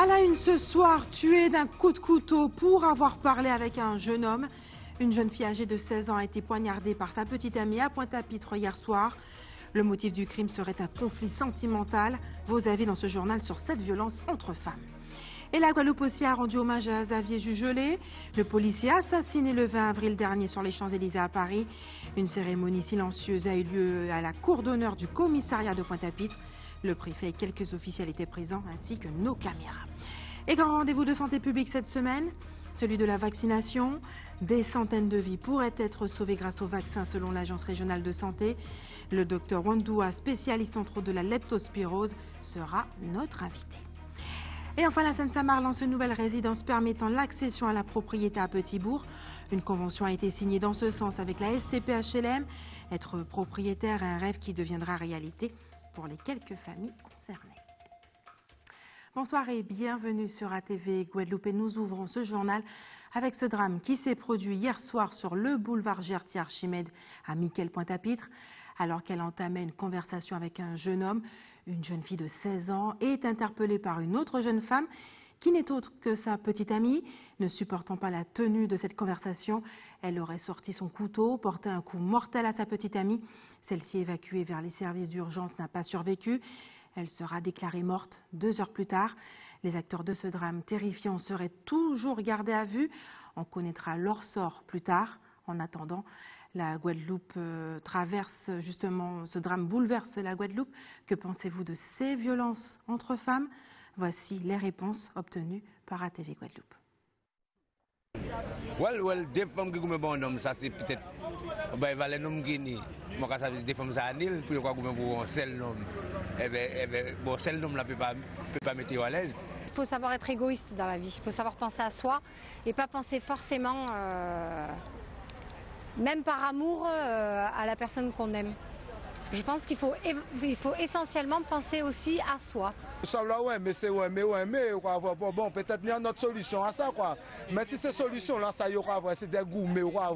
À la une ce soir, tuée d'un coup de couteau pour avoir parlé avec un jeune homme. Une jeune fille âgée de 16 ans a été poignardée par sa petite amie à Pointe-à-Pitre hier soir. Le motif du crime serait un conflit sentimental. Vos avis dans ce journal sur cette violence entre femmes. Et la Guadeloupe aussi a rendu hommage à Xavier Jugelé, le policier assassiné le 20 avril dernier sur les Champs-Élysées à Paris. Une cérémonie silencieuse a eu lieu à la cour d'honneur du commissariat de Pointe-à-Pitre. Le préfet et quelques officiels étaient présents, ainsi que nos caméras. Et grand rendez-vous de santé publique cette semaine, celui de la vaccination. Des centaines de vies pourraient être sauvées grâce au vaccin selon l'Agence régionale de santé. Le docteur Wandoua, spécialiste entre autres de la leptospirose, sera notre invité. Et enfin, la Seine-Saint-Marc lance une nouvelle résidence permettant l'accession à la propriété à Petit-Bourg. Une convention a été signée dans ce sens avec la SCP-HLM. Être propriétaire est un rêve qui deviendra réalité pour les quelques familles concernées. Bonsoir et bienvenue sur ATV Guadeloupe. Et nous ouvrons ce journal avec ce drame qui s'est produit hier soir sur le boulevard Gertier-Archimède à Miquel-Pointe-à-Pitre. Alors qu'elle entamait une conversation avec un jeune homme, une jeune fille de 16 ans est interpellée par une autre jeune femme qui n'est autre que sa petite amie. Ne supportant pas la tenue de cette conversation, elle aurait sorti son couteau, porté un coup mortel à sa petite amie. Celle-ci, évacuée vers les services d'urgence, n'a pas survécu. Elle sera déclarée morte 2 heures plus tard. Les acteurs de ce drame terrifiant seraient toujours gardés à vue. On connaîtra leur sort plus tard. En attendant, la Guadeloupe traverse justement, ce drame bouleverse la Guadeloupe. Que pensez-vous de ces violences entre femmes? Voici les réponses obtenues par ATV Guadeloupe. Well, des femmes qui ont un bon homme, ça c'est peut-être. Ben, les hommes qui ni, moi ça veut des femmes ça anil, puis quoi comme pour un seul homme. Bon, seul homme là peut pas mettre à l'aise. Il faut savoir être égoïste dans la vie. Il faut savoir penser à soi et pas penser forcément, même par amour, à la personne qu'on aime. Je pense qu'il faut essentiellement penser aussi à soi. Ça là ouais, mais c'est ouais, quoi, bon, peut-être il y a une autre solution à ça quoi. Mais si cette solution là, ça y aura c'est des gourmets quoi,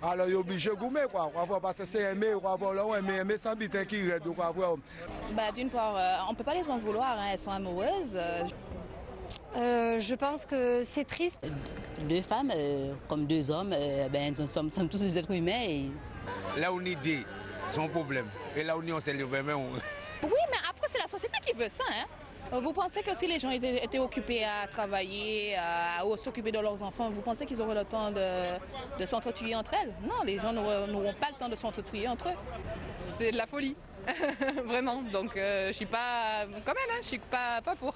alors il est obligé de gourmer quoi, parce que c'est aimer quoi, là ouais, mais aimer sans bitin qui reste quoi. Bah d'une part, on peut pas les en vouloir, hein, elles sont amoureuses. Je pense que c'est triste. 2 femmes comme 2 hommes, ben nous sommes tous des êtres humains. Et... Là où on dit son problème, et là où on s'est levé, mais on... Oui, mais après c'est la société qui veut ça. Hein. Vous pensez que si les gens étaient occupés à travailler, à s'occuper de leurs enfants, vous pensez qu'ils auraient le temps de s'entretuer entre elles? Non, les gens n'auront pas le temps de s'entretuer entre eux. C'est de la folie, vraiment. Donc je suis pas comme elle, hein. Je suis pas pour.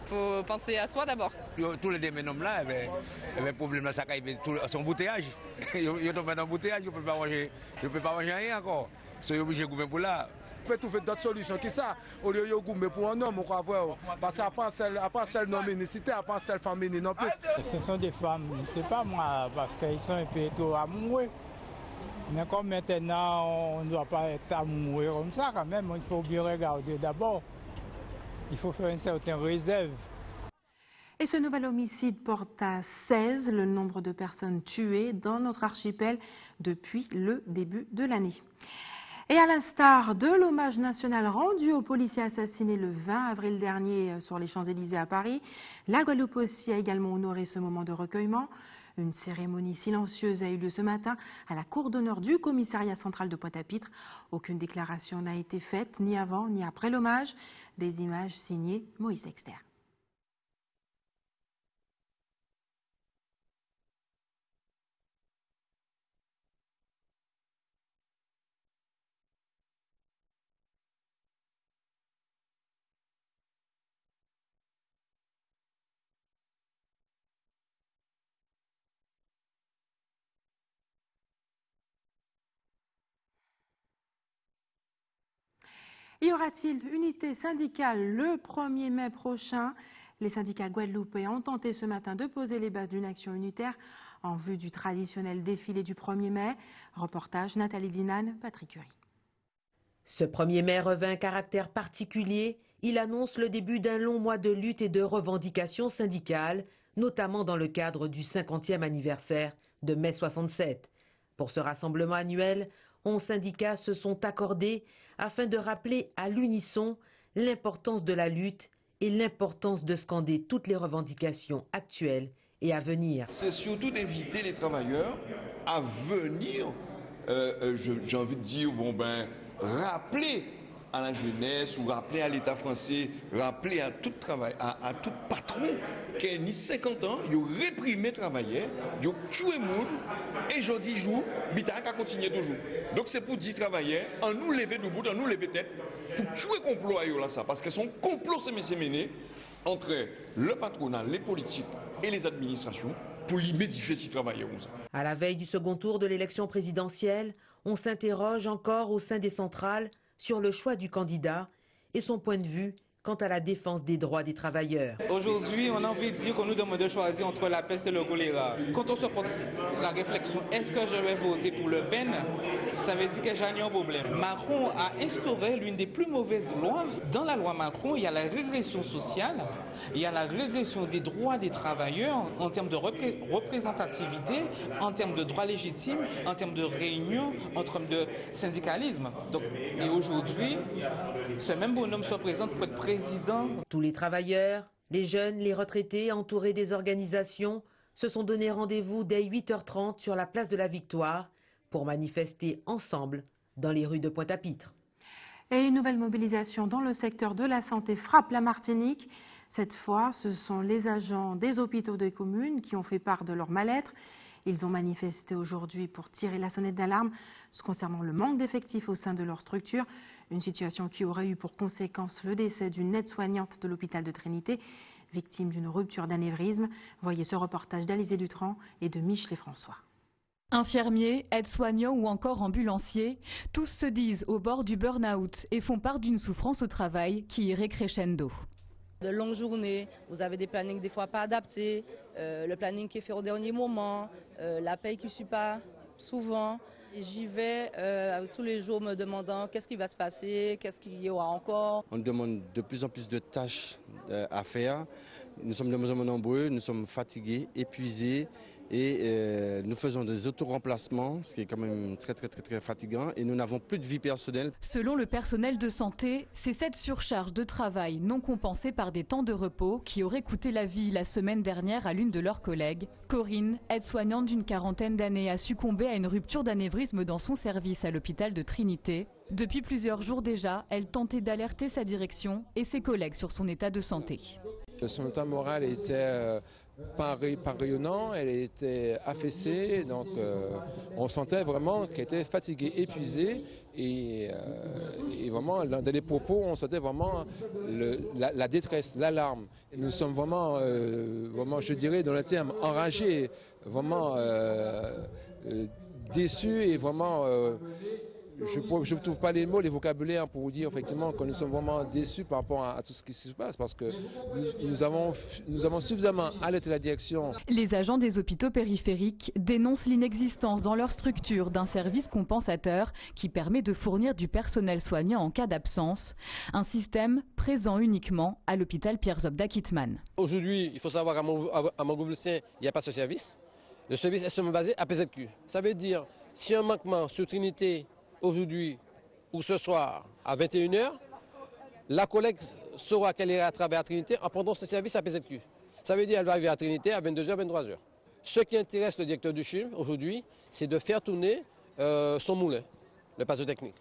Faut penser à soi d'abord. Tous les déménagements là, le problème là, ça son embouteillage. Ils tombent dans l'embouteillage, ils ne peuvent pas manger rien encore. Ils sont obligés de gouverner pour là. On peut trouver d'autres solutions qui ça, au lieu de gouverner pour un homme, parce qu'à part celle non-minicité, à part celle féminine en plus. Ce sont des femmes, c'est pas moi, parce qu'ils sont un peu trop amoureux. Mais comme maintenant, on ne doit pas être amoureux comme ça quand même, il faut bien regarder d'abord. Il faut faire une certaine réserve. Et ce nouvel homicide porte à 16 le nombre de personnes tuées dans notre archipel depuis le début de l'année. Et à l'instar de l'hommage national rendu aux policiers assassinés le 20 avril dernier sur les Champs-Élysées à Paris, la Guadeloupe aussi a également honoré ce moment de recueillement. Une cérémonie silencieuse a eu lieu ce matin à la cour d'honneur du commissariat central de Pointe-à-Pitre. Aucune déclaration n'a été faite, ni avant ni après l'hommage. Des images signées Moïse Exter. Y aura-t-il unité syndicale le 1er mai prochain? Les syndicats guadeloupéens ont tenté ce matin de poser les bases d'une action unitaire en vue du traditionnel défilé du 1er mai. Reportage Nathalie Dinan, Patrick Curie. Ce 1er mai revêt un caractère particulier. Il annonce le début d'un long mois de lutte et de revendications syndicales, notamment dans le cadre du 50e anniversaire de mai 67. Pour ce rassemblement annuel, 11 syndicats se sont accordés afin de rappeler à l'unisson l'importance de la lutte et l'importance de scander toutes les revendications actuelles et à venir. C'est surtout d'inviter les travailleurs à venir, j'ai envie de dire, rappeler à la jeunesse ou rappeler à l'État français, rappeler à tout travail, à tout patron qui a ni 50 ans, il a réprimé travailleurs, il a tué monde et aujourd'hui jour, Bita a continué toujours. Donc c'est pour dire travailleurs, en nous lever debout, en nous lever tête, pour tuer complot à là ça, parce que son complot s'est mené entre le patronat, les politiques et les administrations pour l'immédifier ces travailleurs. À la veille du second tour de l'élection présidentielle, on s'interroge encore au sein des centrales sur le choix du candidat et son point de vue quant à la défense des droits des travailleurs. Aujourd'hui, on a envie de dire qu'on nous demande de choisir entre la peste et le choléra. Quand on se pose la réflexion, est-ce que je vais voter pour Le Pen? Ça veut dire que j'ai un problème. Macron a instauré l'une des plus mauvaises lois. Dans la loi Macron, il y a la régression sociale, il y a la régression des droits des travailleurs en termes de représentativité, en termes de droits légitimes, en termes de réunion, en termes de syndicalisme. Donc, et aujourd'hui, ce même bonhomme se présente pour être président. Tous les travailleurs, les jeunes, les retraités, entourés des organisations, se sont donné rendez-vous dès 8h30 sur la place de la Victoire pour manifester ensemble dans les rues de Pointe-à-Pitre. Et une nouvelle mobilisation dans le secteur de la santé frappe la Martinique. Cette fois, ce sont les agents des hôpitaux des communes qui ont fait part de leur mal-être. Ils ont manifesté aujourd'hui pour tirer la sonnette d'alarme concernant le manque d'effectifs au sein de leur structure. Une situation qui aurait eu pour conséquence le décès d'une aide-soignante de l'hôpital de Trinité, victime d'une rupture d'anévrisme. Voyez ce reportage d'Alizé Dutran et de Michelet François. Infirmiers, aides-soignants ou encore ambulanciers, tous se disent au bord du burn-out et font part d'une souffrance au travail qui irait crescendo. De longues journées, vous avez des plannings des fois pas adaptés, le planning qui est fait au dernier moment, la paye qui ne suit pas souvent. J'y vais tous les jours me demandant qu'est-ce qui va se passer, qu'est-ce qu'il y aura encore. On demande de plus en plus de tâches à faire. Nous sommes de moins en moins nombreux, nous sommes fatigués, épuisés et nous faisons des auto-remplacements, ce qui est quand même très fatigant et nous n'avons plus de vie personnelle. Selon le personnel de santé, c'est cette surcharge de travail non compensée par des temps de repos qui aurait coûté la vie la semaine dernière à l'une de leurs collègues. Corinne, aide-soignante d'une quarantaine d'années, a succombé à une rupture d'anévrisme dans son service à l'hôpital de Trinité. Depuis plusieurs jours déjà, elle tentait d'alerter sa direction et ses collègues sur son état de santé. Son état moral était pas rayonnant, elle était affaissée, donc on sentait vraiment qu'elle était fatiguée, épuisée et vraiment dans les propos on sentait vraiment la détresse, l'alarme. Nous sommes vraiment, je dirais dans le terme, enragés, vraiment déçus et vraiment... Je ne trouve pas les mots, les vocabulaires pour vous dire effectivement que nous sommes vraiment déçus par rapport à tout ce qui se passe parce que nous avons suffisamment alerté la direction. Les agents des hôpitaux périphériques dénoncent l'inexistence dans leur structure d'un service compensateur qui permet de fournir du personnel soignant en cas d'absence, un système présent uniquement à l'hôpital Pierre-Zob d'Akitman. Aujourd'hui, il faut savoir qu'à Montgolfier, il n'y a pas ce service. Le service est seulement basé à PZQ. Ça veut dire si un manquement sur Trinité aujourd'hui ou ce soir à 21h, la collègue saura qu'elle ira travailler à Trinité en prenant ce service à PZQ. Ça veut dire qu'elle va arriver à Trinité à 22h, 23h. Ce qui intéresse le directeur du CHUM aujourd'hui, c'est de faire tourner son moulin, le plateau technique.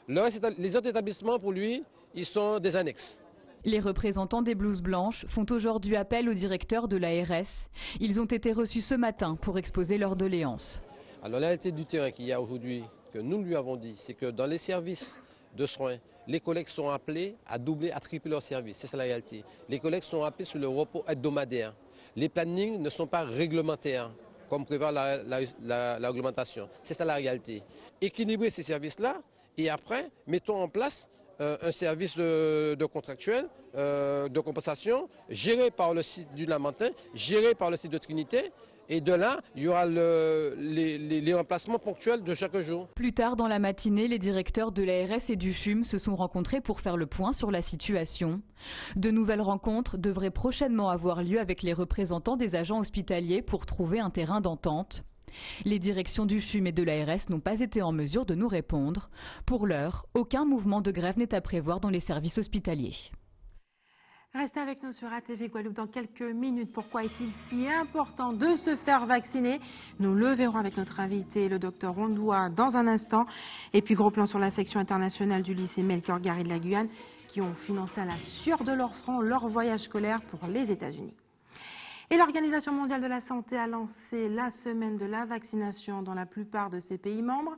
Les autres établissements, pour lui, ils sont des annexes. Les représentants des blouses blanches font aujourd'hui appel au directeur de l'ARS. Ils ont été reçus ce matin pour exposer leurs doléances. Alors la réalité du terrain qu'il y a aujourd'hui, que nous lui avons dit, c'est que dans les services de soins, les collègues sont appelés à doubler, à tripler leurs services. C'est ça la réalité. Les collègues sont appelés sur le repos hebdomadaire. Les plannings ne sont pas réglementaires, comme prévoit la réglementation. C'est ça la réalité. Équilibrer ces services-là et après, mettons en place un service de contractuel, de compensation, géré par le site du Lamentin, géré par le site de Trinité. Et de là, il y aura les remplacements ponctuels de chaque jour. Plus tard dans la matinée, les directeurs de l'ARS et du CHUM se sont rencontrés pour faire le point sur la situation. De nouvelles rencontres devraient prochainement avoir lieu avec les représentants des agents hospitaliers pour trouver un terrain d'entente. Les directions du CHUM et de l'ARS n'ont pas été en mesure de nous répondre. Pour l'heure, aucun mouvement de grève n'est à prévoir dans les services hospitaliers. Restez avec nous sur ATV Guadeloupe dans quelques minutes. Pourquoi est-il si important de se faire vacciner? Nous le verrons avec notre invité, le docteur Ondoua, dans un instant. Et puis gros plan sur la section internationale du lycée Melchior Garry de la Guyane, qui ont financé à la sueur de leurs francs leur voyage scolaire pour les États-Unis. Et l'Organisation mondiale de la santé a lancé la semaine de la vaccination dans la plupart de ses pays membres.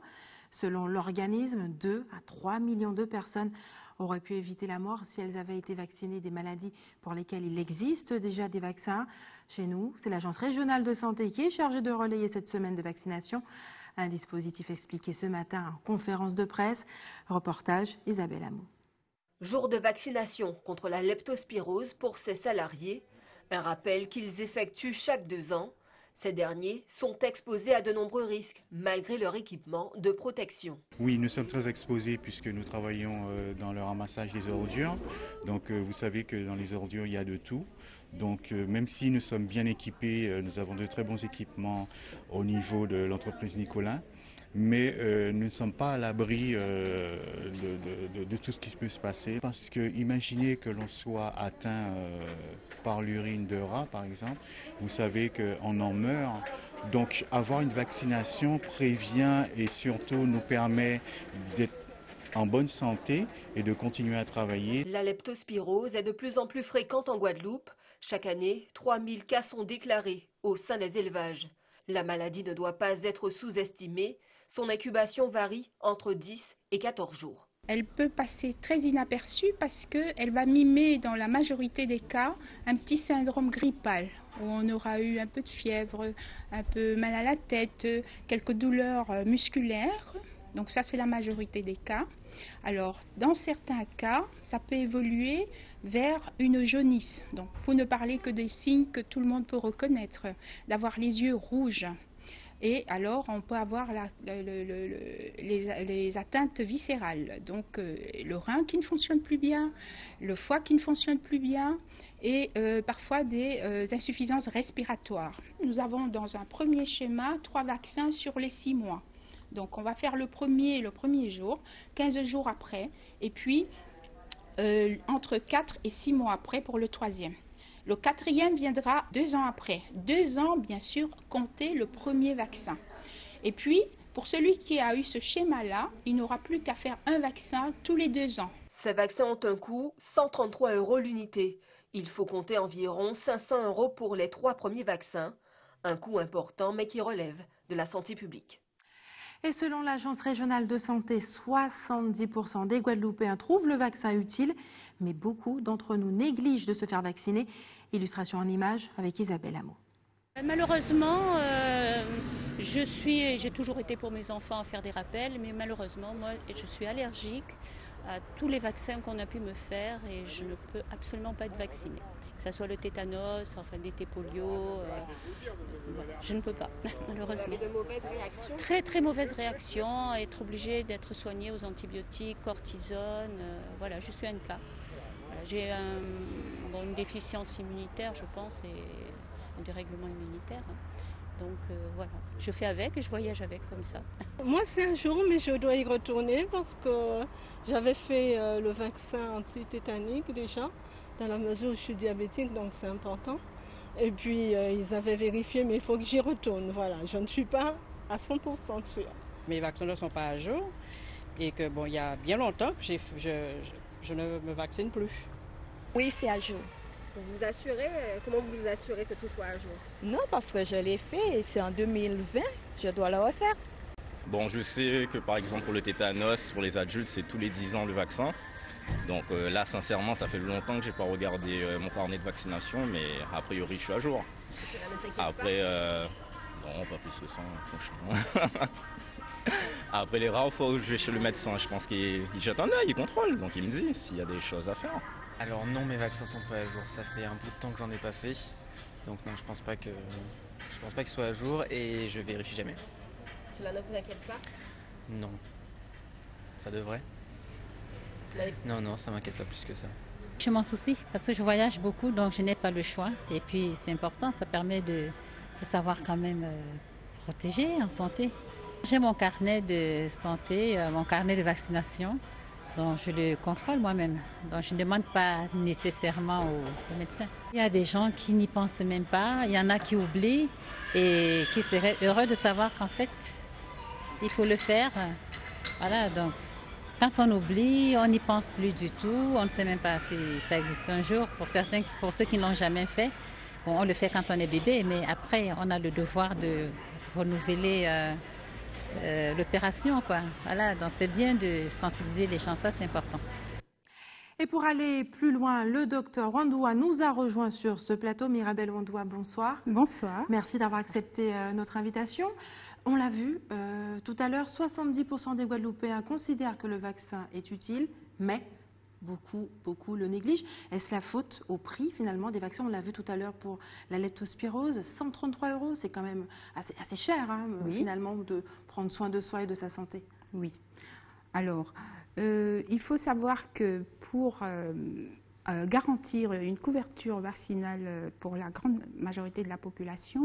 Selon l'organisme, 2 à 3 millions de personnes auraient pu éviter la mort si elles avaient été vaccinées des maladies pour lesquelles il existe déjà des vaccins. Chez nous, c'est l'Agence régionale de santé qui est chargée de relayer cette semaine de vaccination. Un dispositif expliqué ce matin en conférence de presse. Reportage Isabelle Amou. Jour de vaccination contre la leptospirose pour ces salariés. Un rappel qu'ils effectuent chaque 2 ans. Ces derniers sont exposés à de nombreux risques, malgré leur équipement de protection. Oui, nous sommes très exposés puisque nous travaillons dans le ramassage des ordures. Donc vous savez que dans les ordures, il y a de tout. Donc même si nous sommes bien équipés, nous avons de très bons équipements au niveau de l'entreprise Nicolin. Mais nous ne sommes pas à l'abri de tout ce qui peut se passer. Parce que imaginez que l'on soit atteint par l'urine de rat, par exemple, vous savez qu'on en meurt. Donc avoir une vaccination prévient et surtout nous permet d'être en bonne santé et de continuer à travailler. La leptospirose est de plus en plus fréquente en Guadeloupe. Chaque année, 3000 cas sont déclarés au sein des élevages. La maladie ne doit pas être sous-estimée. Son incubation varie entre 10 et 14 jours. Elle peut passer très inaperçue parce qu'elle va mimer dans la majorité des cas un petit syndrome grippal où on aura eu un peu de fièvre, un peu mal à la tête, quelques douleurs musculaires. Donc ça, c'est la majorité des cas. Alors, dans certains cas, ça peut évoluer vers une jaunisse. Donc, pour ne parler que des signes que tout le monde peut reconnaître, d'avoir les yeux rouges. Et alors, on peut avoir les atteintes viscérales. Donc, le rein qui ne fonctionne plus bien, le foie qui ne fonctionne plus bien et parfois des insuffisances respiratoires. Nous avons dans un premier schéma 3 vaccins sur les 6 mois. Donc, on va faire le premier jour, 15 jours après, et puis entre 4 et 6 mois après pour le 3e. Le 4e viendra 2 ans après. 2 ans, bien sûr, compter le premier vaccin. Et puis, pour celui qui a eu ce schéma-là, il n'aura plus qu'à faire un vaccin tous les 2 ans. Ces vaccins ont un coût, 133 € l'unité. Il faut compter environ 500 € pour les 3 premiers vaccins. Un coût important, mais qui relève de la santé publique. Et selon l'Agence régionale de santé, 70% des Guadeloupéens trouvent le vaccin utile, mais beaucoup d'entre nous négligent de se faire vacciner. Illustration en images avec Isabelle Amou. Malheureusement, j'ai toujours été pour mes enfants à faire des rappels, mais malheureusement, moi, je suis allergique à tous les vaccins qu'on a pu me faire et je ne peux absolument pas être vaccinée. Que ce soit le tétanos, enfin l'été polio, je ne peux pas, malheureusement. Vous avez de mauvaises réactions? Très très mauvaise réaction, être obligée d'être soignée aux antibiotiques, cortisone, voilà, je suis un cas. Voilà, j'ai une déficience immunitaire, je pense, et un dérèglement immunitaire. Donc voilà, je fais avec et je voyage avec comme ça. Moi c'est un jour, mais je dois y retourner parce que j'avais fait le vaccin anti-tétanique déjà, dans la mesure où je suis diabétique, donc c'est important. Et puis ils avaient vérifié, mais il faut que j'y retourne. Voilà, je ne suis pas à 100% sûre. Mes vaccins ne sont pas à jour et que bon, il y a bien longtemps que je ne me vaccine plus. Oui, c'est à jour. Vous assurez, comment vous vous assurez que tout soit à jour? Non, parce que je l'ai fait et c'est en 2020, je dois le refaire. Bon, je sais que par exemple pour le tétanos, pour les adultes, c'est tous les 10 ans le vaccin. Donc là, sincèrement, ça fait longtemps que je n'ai pas regardé mon carnet de vaccination, mais a priori, je suis à jour. Après, non, pas plus que ça, franchement. Après les rares fois où je vais chez le médecin, je pense qu'il jette un œil, il contrôle, donc il me dit s'il y a des choses à faire. Alors non, mes vaccins sont pas à jour, ça fait un bout de temps que j'en ai pas fait, donc non, je pense pas qu'ils soient à jour et je vérifie jamais. Cela ne vous inquiète pas? Non, ça devrait. Non, ça m'inquiète pas plus que ça. Je m'en soucie parce que je voyage beaucoup, donc je n'ai pas le choix. Et puis c'est important, ça permet de se savoir quand même protégé en santé. J'ai mon carnet de santé, mon carnet de vaccination. Donc je le contrôle moi-même. Donc je ne demande pas nécessairement au médecin. Il y a des gens qui n'y pensent même pas, il y en a qui oublient et qui seraient heureux de savoir qu'en fait, s'il faut le faire, voilà, donc quand on oublie, on n'y pense plus du tout, on ne sait même pas si ça existe un jour. Pour ceux qui ne l'ont jamais fait, bon, on le fait quand on est bébé, mais après on a le devoir de renouveler l'opération, quoi. Voilà, donc c'est bien de sensibiliser les gens, ça c'est important. Et pour aller plus loin, le docteur Wandoua nous a rejoint sur ce plateau. Mirabel Wandoua, bonsoir. Bonsoir. Merci d'avoir accepté notre invitation. On l'a vu tout à l'heure, 70% des Guadeloupéens considèrent que le vaccin est utile, mais beaucoup le négligent. Est-ce la faute au prix finalement des vaccins? On l'a vu tout à l'heure pour la leptospirose, 133 €, c'est quand même assez cher oui. Finalement de prendre soin de soi et de sa santé. Oui. Alors, il faut savoir que pour garantir une couverture vaccinale pour la grande majorité de la population,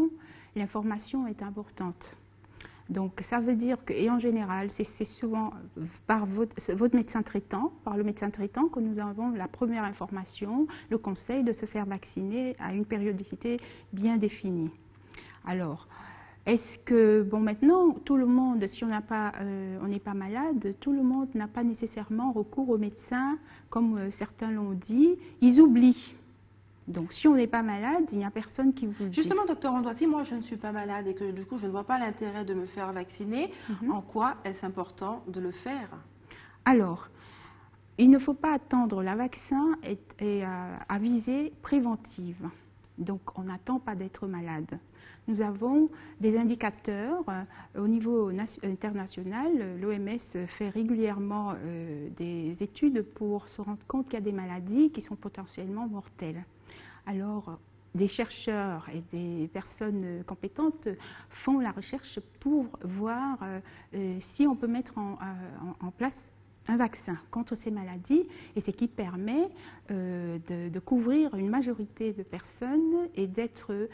l'information est importante. Donc ça veut dire que, et en général, c'est souvent par votre médecin traitant, par le médecin traitant que nous avons la première information, le conseil de se faire vacciner à une périodicité bien définie. Alors, est-ce que, bon maintenant, tout le monde, si on n'est pas malade, tout le monde n'a pas nécessairement recours au médecin, comme certains l'ont dit, ils oublient. Donc, si on n'est pas malade, il n'y a personne qui vous le dit. Justement, docteur Wandoua, si moi je ne suis pas malade et que du coup je ne vois pas l'intérêt de me faire vacciner, en quoi est-ce important de le faire? Alors, il ne faut pas attendre. Le vaccin est à visée préventive. Donc, on n'attend pas d'être malade. Nous avons des indicateurs au niveau international. L'OMS fait régulièrement des études pour se rendre compte qu'il y a des maladies qui sont potentiellement mortelles. Alors, des chercheurs et des personnes compétentes font la recherche pour voir si on peut mettre en place un vaccin contre ces maladies, et ce qui permet de couvrir une majorité de personnes et d'être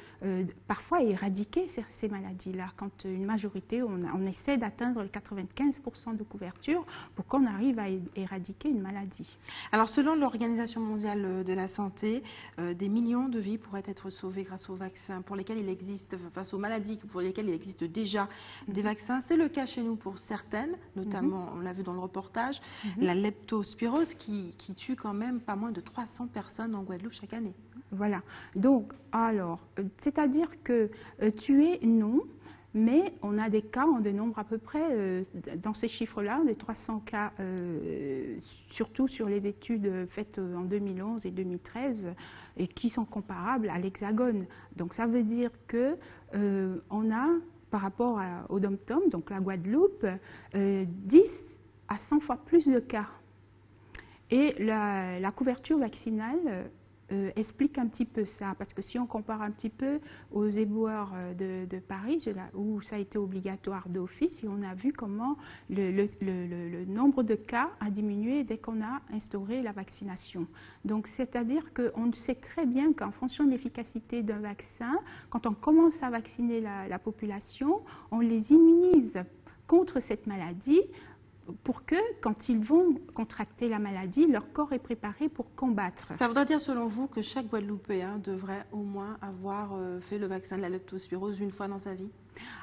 parfois éradiquer ces maladies-là. Quand une majorité, on essaie d'atteindre le 95% de couverture pour qu'on arrive à éradiquer une maladie. Alors selon l'Organisation mondiale de la santé, des millions de vies pourraient être sauvées grâce aux vaccins pour lesquels il existe, face aux maladies pour lesquelles il existe déjà des vaccins. C'est le cas chez nous pour certaines, notamment, on l'a vu dans le reportage, la leptospirose qui tue quand même pas moins de 300 personnes en Guadeloupe chaque année. Voilà. Donc, alors, c'est-à-dire que tuer, non, mais on a des cas, on dénombre à peu près, dans ces chiffres-là, des 300 cas, surtout sur les études faites en 2011 et 2013, et qui sont comparables à l'Hexagone. Donc, ça veut dire qu'on a, par rapport au Dom-Tom, donc la Guadeloupe, 10 à 100 fois plus de cas. Et la couverture vaccinale explique un petit peu ça, parce que si on compare un petit peu aux éboueurs de Paris, où ça a été obligatoire d'office, et on a vu comment le nombre de cas a diminué dès qu'on a instauré la vaccination. Donc, c'est-à-dire qu'on sait très bien qu'en fonction de l'efficacité d'un vaccin, quand on commence à vacciner la population, on les immunise contre cette maladie, pour que, quand ils vont contracter la maladie, leur corps est préparé pour combattre. Ça voudrait dire, selon vous, que chaque Guadeloupéen devrait au moins avoir fait le vaccin de la leptospirose une fois dans sa vie?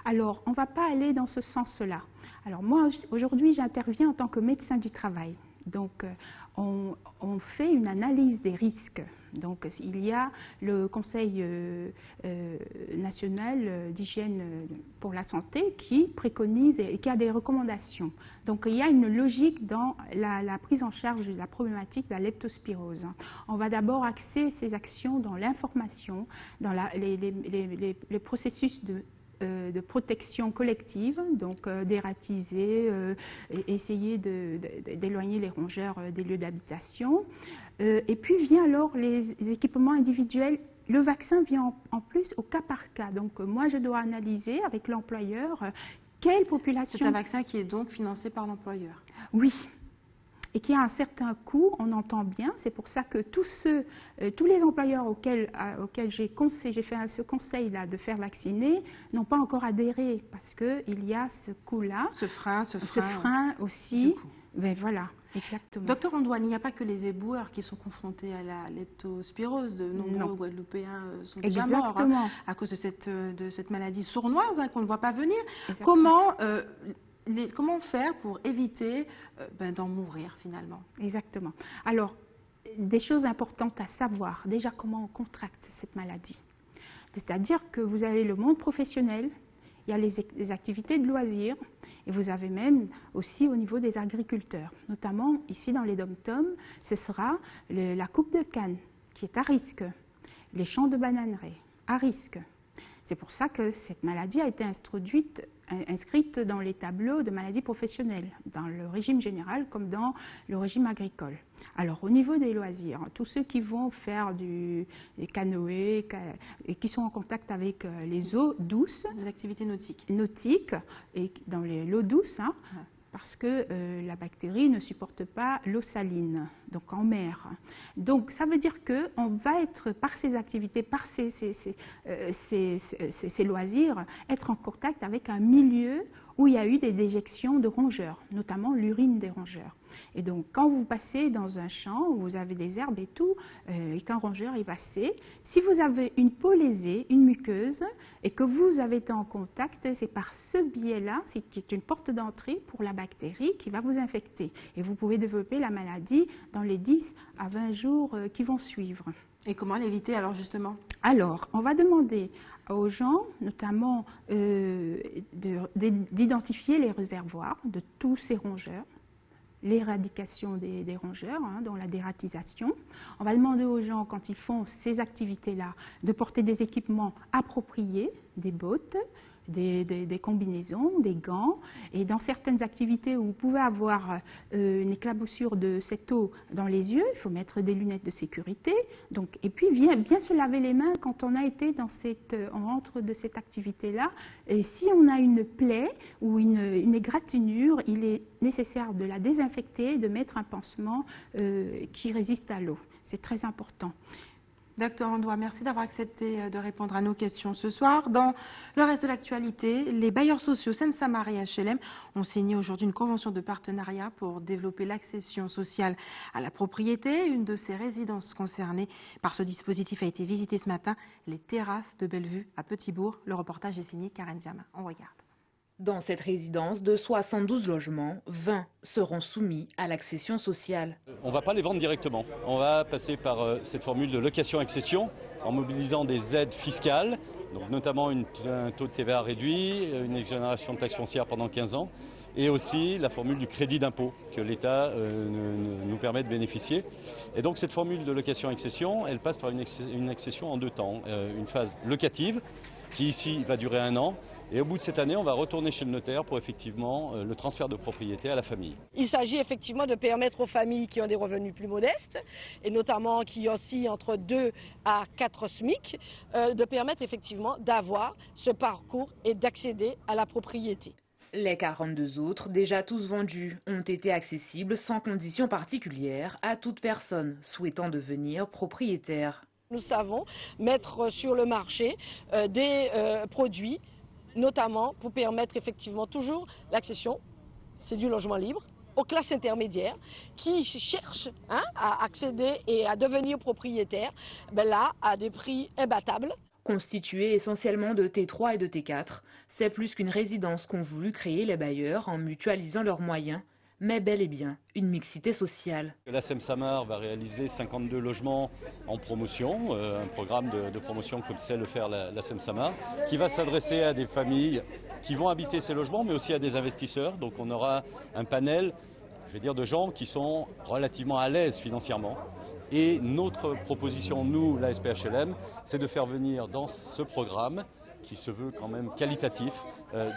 Alors, on ne va pas aller dans ce sens-là. Alors, moi, aujourd'hui, j'interviens en tant que médecin du travail. Donc, on fait une analyse des risques. Donc, il y a le Conseil national d'hygiène pour la santé qui préconise et qui a des recommandations. Donc, il y a une logique dans la prise en charge de la problématique de la leptospirose. On va d'abord axer ces actions dans l'information, dans les processus de protection collective, donc d'éradiquer, essayer d'éloigner les rongeurs des lieux d'habitation. Et puis vient alors les équipements individuels. Le vaccin vient en plus au cas par cas. Donc moi, je dois analyser avec l'employeur quelle population... C'est un vaccin qui est donc financé par l'employeur? Oui. Et qui a un certain coût, on entend bien. C'est pour ça que tous les employeurs auxquels j'ai fait ce conseil-là de faire vacciner n'ont pas encore adhéré, parce qu'il y a ce coût-là. Ce frein aussi. Mais voilà. Exactement. Docteur Andoine, il n'y a pas que les éboueurs qui sont confrontés à la leptospirose. De nombreux Guadeloupéens sont déjà morts à cause de cette maladie sournoise qu'on ne voit pas venir. Comment faire pour éviter d'en mourir finalement? Exactement. Alors, des choses importantes à savoir. Déjà, comment on contracte cette maladie. C'est-à-dire que vous avez le monde professionnel, il y a les activités de loisirs, et vous avez même aussi au niveau des agriculteurs. Notamment ici dans les dom-toms, ce sera la coupe de canne qui est à risque, les champs de bananeraies à risque. C'est pour ça que cette maladie a été inscrite dans les tableaux de maladies professionnelles, dans le régime général comme dans le régime agricole. Alors au niveau des loisirs, tous ceux qui vont faire des canoës et qui sont en contact avec les eaux douces, les activités nautiques, et dans l'eau douce, parce que la bactérie ne supporte pas l'eau saline, donc en mer. Donc ça veut dire qu'on va être, par ces activités, par ces loisirs, être en contact avec un milieu où il y a eu des déjections de rongeurs, notamment l'urine des rongeurs. Et donc, quand vous passez dans un champ où vous avez des herbes et tout, et qu'un rongeur est passé, si vous avez une peau lésée, une muqueuse, et que vous avez été en contact, c'est par ce biais-là, qui est une porte d'entrée pour la bactérie qui va vous infecter. Et vous pouvez développer la maladie dans les 10 à 20 jours qui vont suivre. Et comment l'éviter alors justement? Alors, on va demander aux gens, notamment, d'identifier les réservoirs de tous ces rongeurs, l'éradication des rongeurs, dont la dératisation. On va demander aux gens, quand ils font ces activités-là, de porter des équipements appropriés, des bottes, des combinaisons, des gants. Et dans certaines activités où vous pouvez avoir une éclaboussure de cette eau dans les yeux, il faut mettre des lunettes de sécurité. Donc, et puis bien se laver les mains quand on a été on rentre de cette activité-là. Et si on a une plaie ou une égratignure, il est nécessaire de la désinfecter, de mettre un pansement qui résiste à l'eau. C'est très important. Docteur Andoine, merci d'avoir accepté de répondre à nos questions ce soir. Dans le reste de l'actualité, les bailleurs sociaux Seine-Saint-Mars et HLM ont signé aujourd'hui une convention de partenariat pour développer l'accession sociale à la propriété. Une de ces résidences concernées par ce dispositif a été visitée ce matin, les terrasses de Bellevue à Petit-Bourg. Le reportage est signé Karen Diama. On regarde. Dans cette résidence de 72 logements, 20 seront soumis à l'accession sociale. On ne va pas les vendre directement. On va passer par cette formule de location-accession en mobilisant des aides fiscales, donc notamment un taux de TVA réduit, une exonération de taxes foncières pendant 15 ans et aussi la formule du crédit d'impôt que l'État nous permet de bénéficier. Et donc cette formule de location-accession, elle passe par une accession en 2 temps. Une phase locative qui ici va durer 1 an. Et au bout de cette année, on va retourner chez le notaire pour effectivement le transfert de propriété à la famille. Il s'agit effectivement de permettre aux familles qui ont des revenus plus modestes, et notamment qui oscillent entre 2 à 4 SMIC, de permettre effectivement d'avoir ce parcours et d'accéder à la propriété. Les 42 autres, déjà tous vendus, ont été accessibles sans conditions particulières à toute personne souhaitant devenir propriétaire. Nous savons mettre sur le marché des produits, notamment pour permettre effectivement toujours l'accession, c'est du logement libre, aux classes intermédiaires qui cherchent à accéder et à devenir propriétaires, là, à des prix imbattables. Constituée essentiellement de T3 et de T4, c'est plus qu'une résidence qu'ont voulu créer les bailleurs en mutualisant leurs moyens, mais bel et bien une mixité sociale. La Seine-Saint-Mars va réaliser 52 logements en promotion, un programme de promotion comme sait le faire la Seine-Saint-Mars, qui va s'adresser à des familles qui vont habiter ces logements, mais aussi à des investisseurs. Donc on aura un panel, de gens qui sont relativement à l'aise financièrement. Et notre proposition, nous, la SPHLM, c'est de faire venir dans ce programme, qui se veut quand même qualitatif,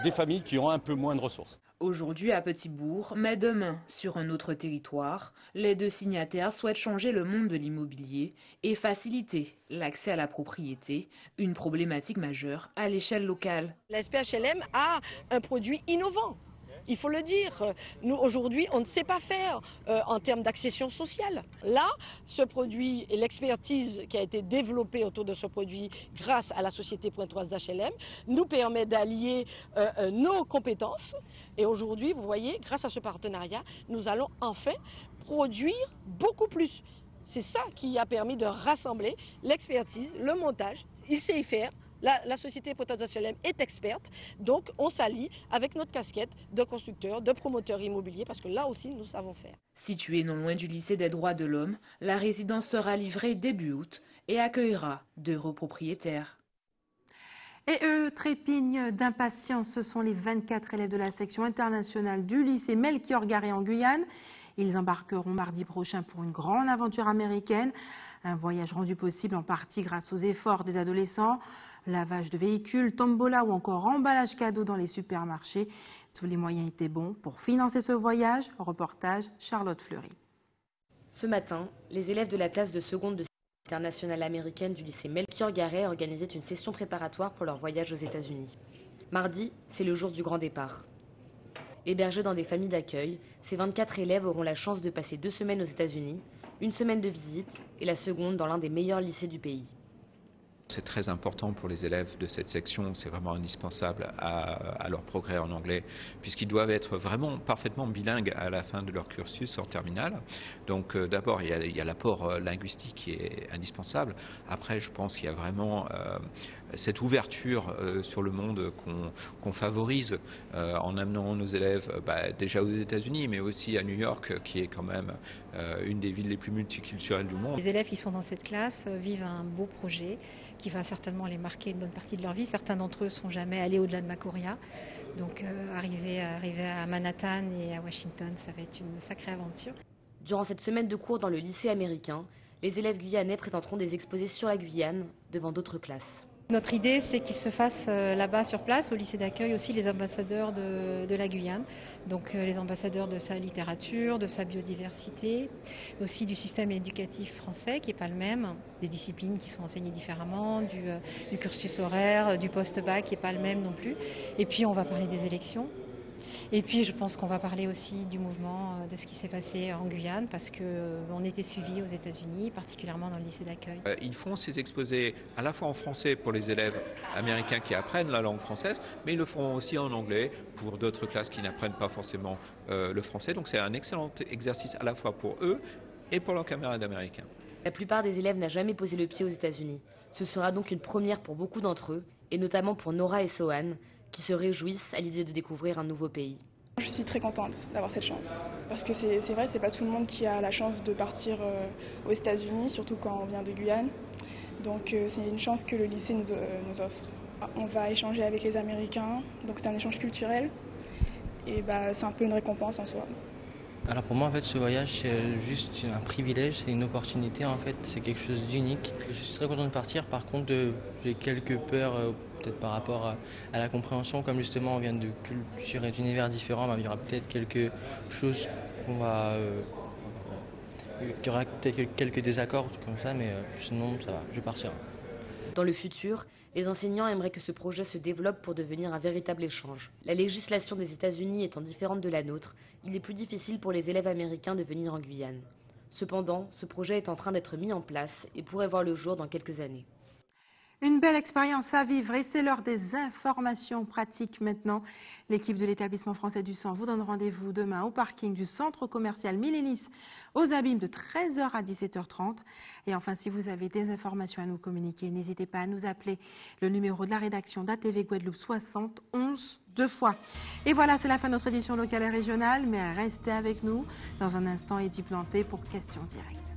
des familles qui ont un peu moins de ressources. Aujourd'hui à Petit-Bourg, mais demain sur un autre territoire, les 2 signataires souhaitent changer le monde de l'immobilier et faciliter l'accès à la propriété, une problématique majeure à l'échelle locale. La SPHLM a un produit innovant. Il faut le dire, nous aujourd'hui on ne sait pas faire en termes d'accession sociale. Là, ce produit et l'expertise qui a été développée autour de ce produit grâce à la société pointoise d'HLM nous permet d'allier nos compétences. Et aujourd'hui, vous voyez, grâce à ce partenariat, nous allons enfin produire beaucoup plus. C'est ça qui a permis de rassembler l'expertise, le montage. Il sait y faire. La société pointoise d'HLM est experte, donc on s'allie avec notre casquette de constructeur, de promoteur immobilier, parce que là aussi nous savons faire. Située non loin du lycée des droits de l'homme, la résidence sera livrée début août et accueillera 2 propriétaires. Et eux trépignent d'impatience. Ce sont les 24 élèves de la section internationale du lycée Melchior Garret en Guyane. Ils embarqueront mardi prochain pour une grande aventure américaine. Un voyage rendu possible en partie grâce aux efforts des adolescents. Lavage de véhicules, tombola ou encore emballage cadeau dans les supermarchés. Tous les moyens étaient bons pour financer ce voyage. Reportage Charlotte Fleury. Ce matin, les élèves de la classe de seconde de internationale américaine du lycée Melchior Garret organisaient une session préparatoire pour leur voyage aux États-Unis. Mardi, c'est le jour du grand départ. Hébergés dans des familles d'accueil, ces 24 élèves auront la chance de passer 2 semaines aux États-Unis, 1 semaine de visite et la seconde dans l'un des meilleurs lycées du pays. C'est très important pour les élèves de cette section, c'est vraiment indispensable à leur progrès en anglais, puisqu'ils doivent être vraiment parfaitement bilingues à la fin de leur cursus en terminale. Donc d'abord, il y a l'apport linguistique qui est indispensable. Après, je pense qu'il y a vraiment cette ouverture sur le monde qu'on favorise en amenant nos élèves déjà aux États-Unis, mais aussi à New York, qui est quand même une des villes les plus multiculturelles du monde. Les élèves qui sont dans cette classe vivent un beau projet qui va certainement les marquer une bonne partie de leur vie. Certains d'entre eux ne sont jamais allés au-delà de Macoria. Donc arriver à Manhattan et à Washington, ça va être une sacrée aventure. Durant cette semaine de cours dans le lycée américain, les élèves guyanais présenteront des exposés sur la Guyane devant d'autres classes. Notre idée, c'est qu'ils se fassent là-bas sur place, au lycée d'accueil, aussi les ambassadeurs de la Guyane. Donc les ambassadeurs de sa littérature, de sa biodiversité, aussi du système éducatif français qui n'est pas le même, des disciplines qui sont enseignées différemment, du cursus horaire, du post-bac qui n'est pas le même non plus. Et puis on va parler des élections. Et puis je pense qu'on va parler aussi du mouvement, de ce qui s'est passé en Guyane, parce qu'on était suivis aux États-Unis, particulièrement dans le lycée d'accueil. Ils font ces exposés à la fois en français pour les élèves américains qui apprennent la langue française, mais ils le feront aussi en anglais pour d'autres classes qui n'apprennent pas forcément le français. Donc c'est un excellent exercice à la fois pour eux et pour leurs camarades américains. La plupart des élèves n'ont jamais posé le pied aux États-Unis. Ce sera donc une première pour beaucoup d'entre eux, et notamment pour Nora et Sohan, qui se réjouissent à l'idée de découvrir un nouveau pays. Je suis très contente d'avoir cette chance, parce que c'est vrai, c'est pas tout le monde qui a la chance de partir aux États-Unis, surtout quand on vient de Guyane. Donc c'est une chance que le lycée nous offre. On va échanger avec les Américains, donc c'est un échange culturel, et c'est un peu une récompense en soi. Alors pour moi, en fait, ce voyage, c'est juste un privilège, c'est une opportunité, en fait, c'est quelque chose d'unique. Je suis très content de partir, par contre, j'ai quelques peurs, peut-être par rapport à la compréhension, comme justement on vient de cultures et d'univers différents, il y aura peut-être quelque chose qu'il y aura peut-être quelques désaccords comme ça, mais sinon ça va, je vais partir. Dans le futur, les enseignants aimeraient que ce projet se développe pour devenir un véritable échange. La législation des États-Unis étant différente de la nôtre, il est plus difficile pour les élèves américains de venir en Guyane. Cependant, ce projet est en train d'être mis en place et pourrait voir le jour dans quelques années. Une belle expérience à vivre et c'est l'heure des informations pratiques maintenant. L'équipe de l'établissement français du sang vous donne rendez-vous demain au parking du centre commercial Millénis aux Abîmes de 13h à 17h30. Et enfin, si vous avez des informations à nous communiquer, n'hésitez pas à nous appeler. Le numéro de la rédaction d'ATV Guadeloupe 60 11 2 fois. Et voilà, c'est la fin de notre édition locale et régionale, mais restez avec nous. Dans un instant, Eddy Planté pour Questions directes.